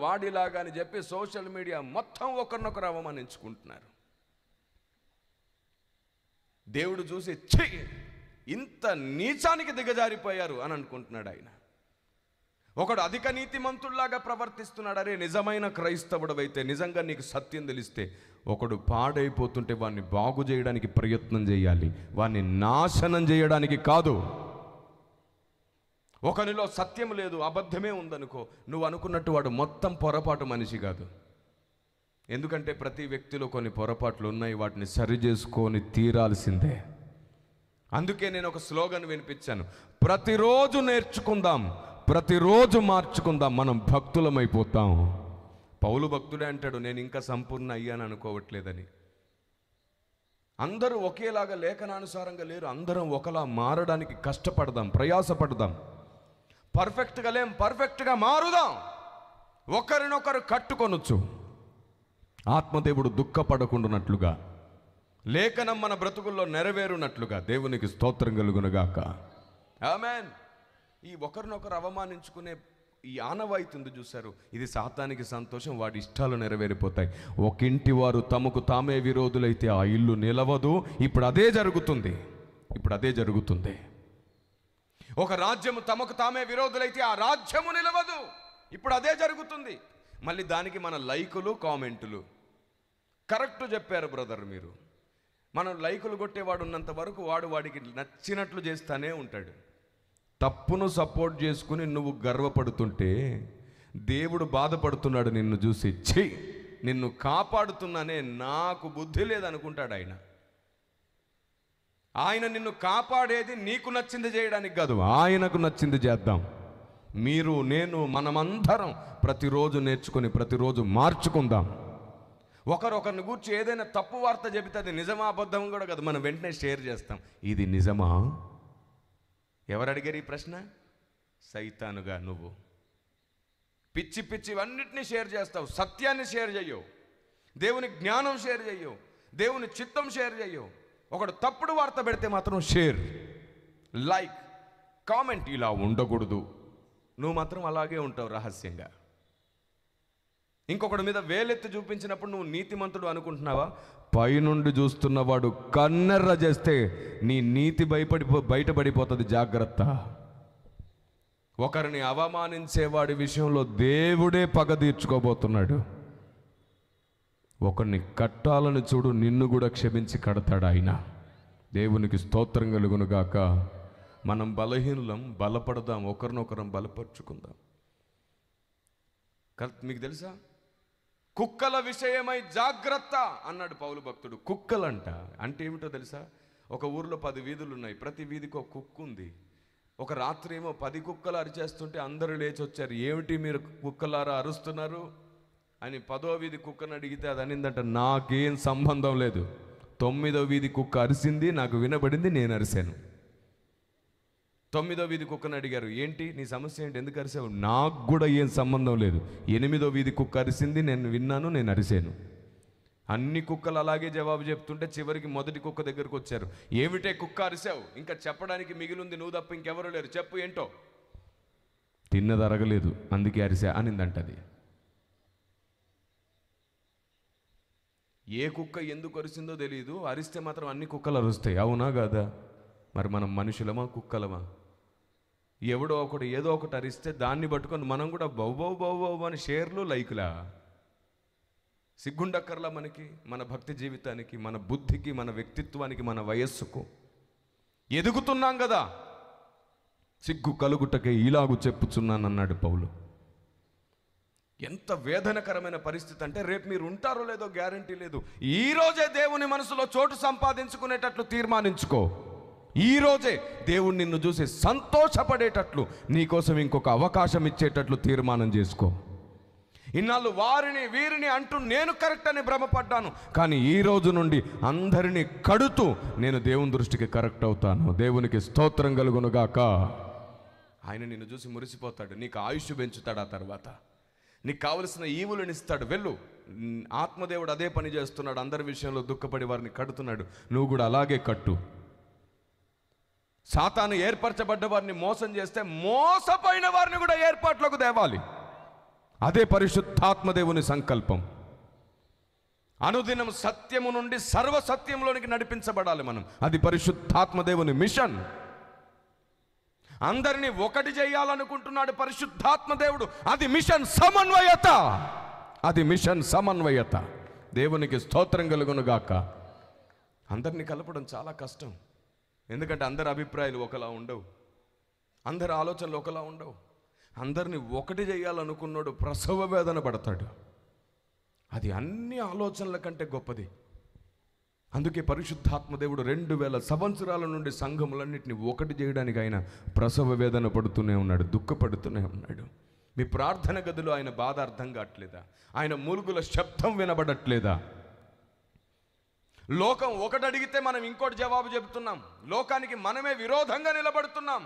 వాడిలాగా అని చెప్పి సోషల్ మీడియా మొత్తం ఒకరినొకరు అవమానించుకుంటున్నారు. దేవుడు చూసి ఛీ, ఇంత నీచానికి దిగజారిపోయారు అని అనుకుంటున్నాడు ఆయన. ఒకడు అధిక నీతిమంతుల్లాగా ప్రవర్తిస్తున్నాడు. అరే, నిజమైన క్రైస్తవుడు అయితే, నిజంగా నీకు సత్యం తెలిస్తే, ఒకడు పాడైపోతుంటే వాడిని బాగు చేయడానికి ప్రయత్నం చేయాలి, వాడిని నాశనం చేయడానికి కాదు. ఒకనిలో సత్యం లేదు, అబద్ధమే ఉందనుకో, నువ్వు అనుకున్నట్టు వాడు మొత్తం పొరపాటు మనిషి కాదు. ఎందుకంటే ప్రతి వ్యక్తిలో కొన్ని పొరపాట్లు ఉన్నాయి, వాటిని సరి చేసుకొని తీరాల్సిందే. అందుకే నేను ఒక స్లోగన్ వినిపించాను, ప్రతిరోజు నేర్చుకుందాం, ప్రతిరోజు మార్చుకుందాం, మనం భక్తులమైపోతాం. పౌలు భక్తుడే అంటాడు, నేను ఇంకా సంపూర్ణ అయ్యాను అనుకోవట్లేదని. అందరూ ఒకేలాగా లేఖనానుసారంగా లేరు, అందరం ఒకలా మారడానికి కష్టపడదాం, ప్రయాసపడదాం. పర్ఫెక్ట్గా లేం, పర్ఫెక్ట్గా మారుదాం. ఒకరినొకరు కట్టుకొనొచ్చు. ఆత్మదేవుడు దుఃఖపడకుండానట్లుగా, లేఖనం మన బ్రతుకుల్లో నెరవేరునట్లుగా దేవునికి స్తోత్రం కలుగునుగాక. ఆమేన్. ఈ ఒకరినొకరు అవమానించుకునే ఈ ఆనవాయితీ చూశారు, ఇది సాతానికి సంతోషం, వాడి ఇష్టాలు నెరవేరిపోతాయి. ఒక ఇంటి వారు తమకు తామే విరోధులైతే ఆ ఇల్లు నిలవదు. ఇప్పుడు అదే జరుగుతుంది. ఒక రాజ్యము తమకు తామే విరోధులైతే ఆ రాజ్యము నిలవదు. ఇప్పుడు అదే జరుగుతుంది. మళ్ళీ దానికి మన లైకులు, కామెంటులు. కరెక్ట్ చెప్పారు బ్రదర్ మీరు. మనం లైకులు కొట్టేవాడు ఉన్నంత వరకు వాడికి నచ్చినట్లు చేస్తానే ఉంటాడు. తప్పును సపోర్ట్ చేసుకుని నువ్వు గర్వపడుతుంటే దేవుడు బాధపడుతున్నాడు నిన్ను చూసి. నిన్ను కాపాడుతున్నానే, నాకు బుద్ధి లేదనుకుంటాడు ఆయన నిన్ను కాపాడేది నీకు నచ్చింది చేయడానికి కాదు, ఆయనకు నచ్చింది చేద్దాం. మీరు, నేను, మనమందరం ప్రతిరోజు నేర్చుకొని ప్రతిరోజు మార్చుకుందాం. ఒకరిని గూర్చి ఏదైనా తప్పు వార్త చెబితే అది నిజమా అబద్ధం కూడా కాదు, మనం వెంటనే షేర్ చేస్తాం. ఇది నిజమా? ఎవరు అడిగారు ఈ ప్రశ్న? సైతానుగా నువ్వు. పిచ్చి అన్నిటినీ షేర్ చేస్తావు, సత్యాన్ని షేర్ చెయ్యవు, దేవుని జ్ఞానం షేర్ చెయ్యవు, దేవుని చిత్తం షేర్ చెయ్యవు. ఒకడు తప్పుడు వార్త పెడితే మాత్రం షేర్, లైక్, కామెంట్. ఇలా ఉండకూడదు. నువ్వు మాత్రం అలాగే ఉంటావు రహస్యంగా. ఇంకొకటి మీద వేలెత్తి చూపించినప్పుడు నువ్వు నీతిమంతుడు అనుకుంటున్నావా? పైనుండి చూస్తున్నవాడు కన్నెర్ర చేస్తే నీ నీతి బయటపడిపోతుంది, జాగ్రత్త. ఒకరిని అవమానించేవాడి విషయంలో దేవుడే పగ తీర్చుకోబోతున్నాడు. ఒకరిని కట్టాలని చూడు, నిన్ను కూడా క్షమించి కడతాడు ఆయన. దేవునికి స్తోత్రం కలుగునుగాక. మనం బలహీనులం, బలపడదాం, ఒకరినొకరం బలపరుచుకుందాం. మీకు తెలుసా, కుక్కల విషయమై జాగ్రత్త అన్నాడు పౌలు భక్తుడు. కుక్కలంట అంటే ఏమిటో తెలుసా? ఒక ఊరిలో 10 వీధులు ఉన్నాయి, ప్రతి వీధికి ఒక కుక్క ఉంది. ఒక రాత్రి ఏమో 10 కుక్కలు అరిచేస్తుంటే అందరూ లేచి వచ్చారు. ఏమిటి మీరు కుక్కలారా అరుస్తున్నారు అని 10వ వీధి కుక్కను అడిగితే అది అనిందంట, నాకేం సంబంధం లేదు, 9వ వీధి కుక్క అరిసింది, నాకు వినబడింది, నేను అరిశాను. 9వ వీధి కుక్కను అడిగారు, ఏంటి నీ సమస్య ఏంటి, ఎందుకు అరిసావు? నాకు కూడా ఏం సంబంధం లేదు, 8వ వీధి కుక్క అరిసింది, నేను విన్నాను, నేను అరిశాను. అన్ని కుక్కలు అలాగే జవాబు చెప్తుంటే చివరికి మొదటి కుక్క దగ్గరకు వచ్చారు. ఏమిటే కుక్క అరిసావు, ఇంకా చెప్పడానికి మిగిలింది నువ్వు తప్ప ఇంకెవరు లేరు, చెప్పు ఏంటో. తిన్నది అరగలేదు అందుకే అరిసా అనిందంటది. ఏ కుక్క ఎందుకు అరిసిందో తెలియదు, అరిస్తే మాత్రం అన్ని కుక్కలు అరుస్తాయి. అవునా కాదా? మరి మనం మనుషులమా కుక్కలమా? ఎవడో ఒకటి ఏదో ఒకటి అరిస్తే దాన్ని పట్టుకొని మనం కూడా బౌ అని షేర్లు, లైకులా? సిగ్గుండక్కర్లా మనకి, మన భక్తి జీవితానికి, మన బుద్ధికి, మన వ్యక్తిత్వానికి, మన వయస్సుకు? ఎదుగుతున్నాం కదా, సిగ్గు కలుగుటకే ఇలాగు చెప్పుచున్నానన్నాడు పౌలు. ఎంత వేదనకరమైన పరిస్థితి అంటే, రేపు మీరు ఉంటారో లేదో గ్యారంటీ లేదు. ఈరోజే దేవుని మనసులో చోటు సంపాదించుకునేటట్లు తీర్మానించుకో. ఈరోజే దేవుడు నిన్ను చూసి సంతోషపడేటట్లు, నీకోసం ఇంకొక అవకాశం ఇచ్చేటట్లు తీర్మానం చేసుకో. ఇన్నాళ్ళు వారిని వీరిని అంటూ నేను కరెక్ట్ అని భ్రమపడ్డాను, కానీ ఈ రోజు నుండి అందరినీ కడుతూ నేను దేవుని దృష్టికి కరెక్ట్ అవుతాను. దేవునికి స్తోత్రం కలుగునుగాక. ఆయన నిన్ను చూసి మురిసిపోతాడు, నీకు ఆయుష్ పెంచుతాడు, ఆ తర్వాత నీకు కావలసిన ఈవులను ఇస్తాడు. వెళ్ళు. ఆత్మదేవుడు అదే పని చేస్తున్నాడు, అందరి విషయంలో దుఃఖపడి వారిని కడుతున్నాడు. నువ్వు కూడా అలాగే కట్టు. సాతాను ఏర్పరచబడ్డ వారిని మోసం చేస్తే మోసపోయిన వారిని కూడా ఏర్పాట్లోకి తేవాలి. అదే పరిశుద్ధాత్మదేవుని సంకల్పం. అనుదినం సత్యము నుండి సర్వసత్యంలోనికి నడిపించబడాలి మనం. అది పరిశుద్ధాత్మదేవుని మిషన్. అందరినీ ఒకటి చేయాలనుకుంటున్నాడు పరిశుద్ధాత్మదేవుడు. అది మిషన్ సమన్వయత. అది మిషన్ సమన్వయత. దేవునికి స్తోత్రం కలుగునుగాక. అందరినీ కలపడం చాలా కష్టం, ఎందుకంటే అందరి అభిప్రాయాలు ఒకలా ఉండవు, అందరి ఆలోచనలు ఒకలా ఉండవు. అందరినీ ఒకటి చేయాలనుకున్నాడు ప్రసవ వేదన పడతాడు. అది అన్ని ఆలోచనల కంటే గొప్పది. అందుకే పరిశుద్ధాత్మదేవుడు 2000 సంవత్సరాల నుండి సంఘములన్నింటినీ ఒకటి చేయడానికి ఆయన ప్రసవ వేదన పడుతూనే ఉన్నాడు, దుఃఖపడుతూనే ఉన్నాడు. మీ ప్రార్థన గదిలో ఆయన బాధ అర్థం కావట్లేదా? ఆయన మూలుగుల శబ్దం వినబడట్లేదా? లోకం ఒకటి అడిగితే మనం ఇంకోటి జవాబు చెబుతున్నాం. లోకానికి మనమే విరోధంగా నిలబడుతున్నాం.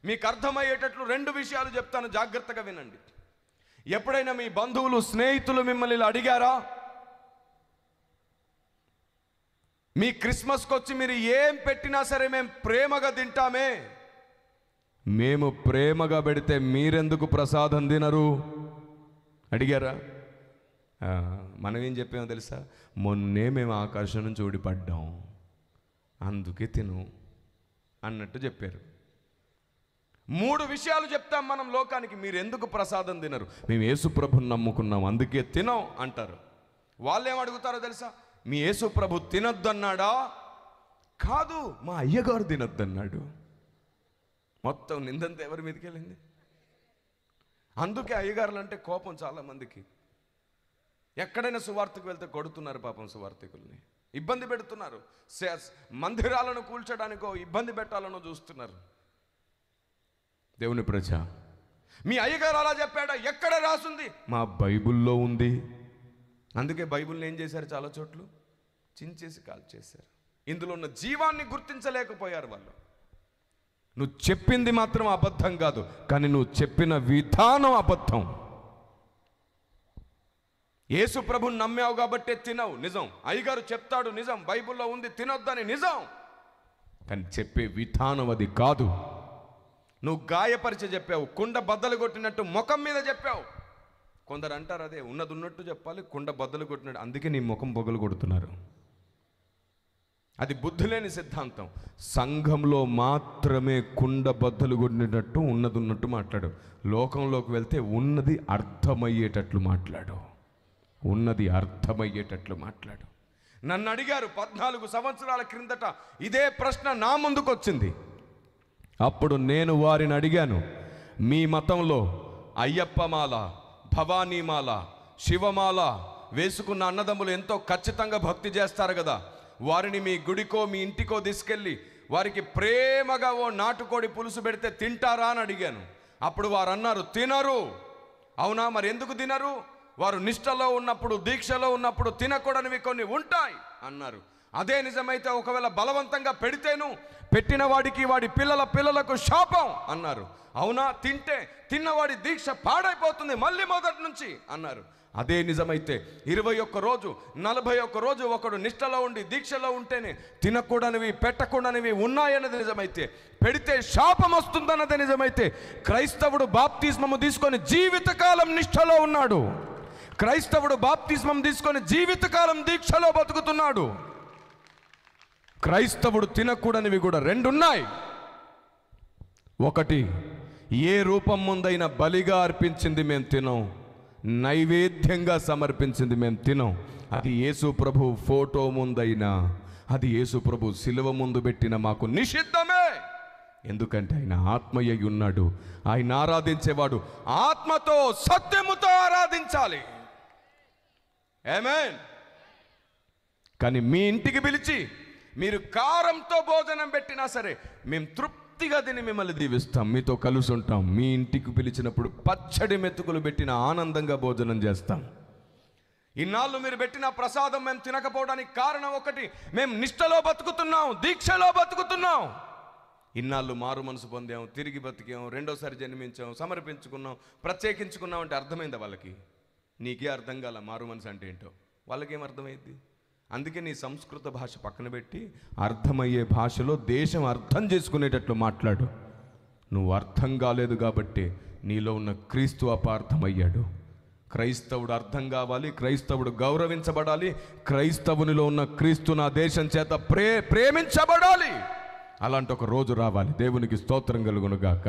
మీకు అర్థమయ్యేటట్లు 2 విషయాలు చెప్తాను, జాగ్రత్తగా వినండి. ఎప్పుడైనా మీ బంధువులు, స్నేహితులు మిమ్మల్ని ఇలా అడిగారా? మీ క్రిస్మస్కి వచ్చి మీరు ఏం పెట్టినా సరే మేము ప్రేమగా తింటామే. మేము ప్రేమగా పెడితే మీరెందుకు ప్రసాదం తినరు అడిగారా? మనం ఏం చెప్పామో తెలుసా? మొన్నే మేము ఆకాశం నుంచి ఊడిపడ్డాం, అందుకే తిను అన్నట్టు చెప్పారు. 3 విషయాలు చెప్తాం మనం లోకానికి, మీరు ఎందుకు ప్రసాదం తినరు? మేము యేసుప్రభుని నమ్ముకున్నాం అందుకే తినం అంటారు. వాళ్ళేం అడుగుతారో తెలుసా? మీ యేసుప్రభు తినొద్దన్నాడా? కాదు, మా అయ్యగారు తినొద్దన్నాడు. మొత్తం నిందంతా ఎవరి మీదకి వెళ్ళింది? అందుకే అయ్యగారులు అంటే కోపం చాలామందికి. ఎక్కడైనా సువార్తకు వెళ్తే కొడుతున్నారు పాపం, సువార్తికుల్ని ఇబ్బంది పెడుతున్నారు. మందిరాలను కూల్చడానికో ఇబ్బంది పెట్టాలనో చూస్తున్నారు. దేవుని ప్రజ, మీ అయ్యగారు అలా చెప్పాడా? ఎక్కడ రాసుంది? మా బైబిల్లో ఉంది. అందుకే బైబిల్ని ఏం చేశారు? చాలా చోట్ల చించేసి కాల్చేశారు. ఇందులో ఉన్న జీవాన్ని గుర్తించలేకపోయారు వాళ్ళు. నువ్వు చెప్పింది మాత్రం అబద్ధం కాదు, కానీ నువ్వు చెప్పిన విధానం అబద్ధం. యేసు ప్రభుని నమ్మావు కాబట్టే తినవు, నిజం. అయ్యగారు చెప్తాడు, నిజం. బైబిల్లో ఉంది తినొద్దని, నిజం. కానీ చెప్పే విధానం అది కాదు. నువ్వు గాయపరిచి చెప్పావు, కుండ బద్దలు కొట్టినట్టు ముఖం మీద చెప్పావు. కొందరు అంటారు అదే ఉన్నది ఉన్నట్టు చెప్పాలి, కుండ బద్దలు కొట్టినట్టు, అందుకే నీ ముఖం పొగలు కొడుతున్నారు. అది బుద్ధి లేని సిద్ధాంతం. సంఘంలో మాత్రమే కుండ బద్దలు కొట్టినట్టు ఉన్నది ఉన్నట్టు మాట్లాడు. లోకంలోకి వెళ్తే ఉన్నది అర్థమయ్యేటట్లు మాట్లాడు. ఉన్నది అర్థమయ్యేటట్లు మాట్లాడు. నన్ను అడిగారు 14 సంవత్సరాల క్రిందట ఇదే ప్రశ్న నా ముందుకు వచ్చింది. అప్పుడు నేను వారిని అడిగాను, మీ మతంలో అయ్యప్పమాల, భవానీమాల, శివమాల వేసుకున్న అన్నదమ్ములు ఎంతో ఖచ్చితంగా భక్తి చేస్తారు కదా, వారిని మీ గుడికో మీ ఇంటికో తీసుకెళ్ళి వారికి ప్రేమగా ఓ నాటుకోడి పులుసు పెడితే తింటారా అని అడిగాను. అప్పుడు వారు అన్నారు, తినరు. అవునా, మరి ఎందుకు తినరు? వారు నిష్టలో ఉన్నప్పుడు, దీక్షలో ఉన్నప్పుడు తినకూడనివి కొన్ని ఉంటాయి అన్నారు. అదే నిజమైతే ఒకవేళ బలవంతంగా పెడితేను పెట్టిన వాడికి వాడి పిల్లలకు శాపం అన్నారు. అవునా, తింటే తిన్నవాడి దీక్ష పాడైపోతుంది మళ్ళీ మొదటి నుంచి అన్నారు. అదే నిజమైతే 21 రోజు 41 రోజు ఒకడు నిష్టలో ఉండి దీక్షలో ఉంటేనే తినకూడనివి పెట్టకూడనివి ఉన్నాయన్నది నిజమైతే, పెడితే శాపం వస్తుందన్నది నిజమైతే, క్రైస్తవుడు బాప్తిస్మము తీసుకొని జీవితకాలం నిష్టలో ఉన్నాడు. క్రైస్తవుడు బాప్తిస్మం తీసుకొని జీవితకాలం దీక్షలో బతుకుతున్నాడు. క్రైస్తవుడు తినకూడనివి కూడా 2 ఉన్నాయి. ఒకటి, ఏ రూపం ముందైనా బలిగా అర్పించింది మేము తినం, నైవేద్యంగా సమర్పించింది మేము తినం. అది యేసు ప్రభు ఫోటో ముందైనా, అది యేసు ప్రభు శిలువ ముందు పెట్టిన మాకు నిషిద్ధమే. ఎందుకంటే ఆయన ఆత్మయ్య ఉన్నాడు. ఆయన ఆరాధించేవాడు ఆత్మతో సత్యముతో ఆరాధించాలి. ఆమేన్. కానీ మీ ఇంటికి పిలిచి మీరు కారంతో భోజనం పెట్టినా సరే మేము తృప్తిగా తిని మిమ్మల్ని దీవిస్తాం, మీతో కలిసి ఉంటాం. మీ ఇంటికి పిలిచినప్పుడు పచ్చడి మెతుకులు పెట్టిన ఆనందంగా భోజనం చేస్తాం. ఇన్నాళ్ళు మీరు పెట్టిన ప్రసాదం మేము తినకపోవడానికి కారణం ఒకటి, మేము నిష్టలో బతుకుతున్నాం, దీక్షలో బతుకుతున్నాం. ఇన్నాళ్ళు మారు మనసు పొందాం, తిరిగి బతికాం, రెండోసారి జన్మించాం, సమర్పించుకున్నాం, ప్రత్యేకించుకున్నాం అంటే అర్థమైందా వాళ్ళకి? నీకే అర్థం కాల మారు మనసు అంటే ఏంటో, వాళ్ళకేం అర్థమైంది? అందుకే నీ సంస్కృత భాష పక్కన పెట్టి అర్థమయ్యే భాషలో దేశం అర్థం చేసుకునేటట్లు మాట్లాడు. నువ్వు అర్థం కాలేదు కాబట్టి నీలో ఉన్న క్రీస్తు అపార్థమయ్యాడు. క్రైస్తవుడు అర్థం కావాలి, క్రైస్తవుడు గౌరవించబడాలి, క్రైస్తవునిలో ఉన్న క్రీస్తు నా దేశం చేత ప్రేమించబడాలి. అలాంటి ఒక రోజు రావాలి. దేవునికి స్తోత్రం కలుగును గాక.